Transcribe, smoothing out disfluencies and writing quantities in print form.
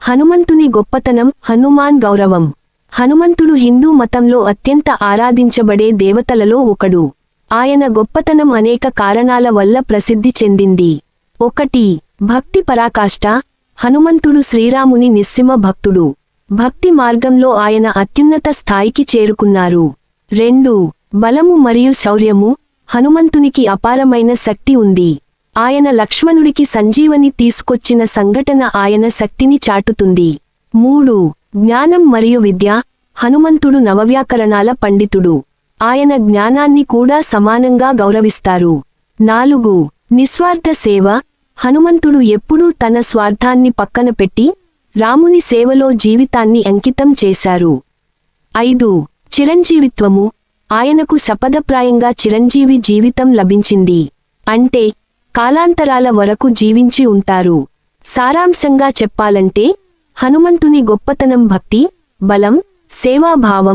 హనుమంతుని గొప్పతనం. హనుమాన్ గౌరవం. హనుమంతుడు హిందూ మతంలో అత్యంత ఆరాధించబడే దేవతలలో ఒకడు. ఆయన గొప్పతనం అనేక కారణాల వల్ల ప్రసిద్ధి చెందింది. 1. భక్తి పరాకాష్ఠ. హనుమంతుడు శ్రీరాముని నిస్సిమ భక్తుడు. భక్తి మార్గంలో ఆయన అత్యున్నత స్థాయికి చేరుకున్నారు. 2. బలము మరియు శౌర్యము. హనుమంతునికి అపారమైన శక్తి ఉంది. ఆయన లక్ష్మణుడికి సంజీవని తీసుకొచ్చిన సంఘటన ఆయన శక్తిని చాటుతుంది. 3. జ్ఞానం మరియు విద్య. హనుమంతుడు నవవ్యాకరణాల పండితుడు. ఆయన జ్ఞానాన్ని కూడా సమానంగా గౌరవిస్తారు. 4. నిస్వార్థ సేవ. హనుమంతుడు ఎప్పుడూ తన స్వార్థాన్ని పక్కన పెట్టి రాముని సేవలో జీవితాన్ని అంకితం చేశారు. 5. చిరంజీవిత్వము. ఆయనకు శపథప్రాయంగా చిరంజీవి జీవితం లభించింది. అంటే కాలాంతరాల వరకు జీవించి ఉంటారు. సారాంశంగా చెప్పాలంటే హనుమంతుని గొప్పతనం భక్తి, బలం, సేవాభావం,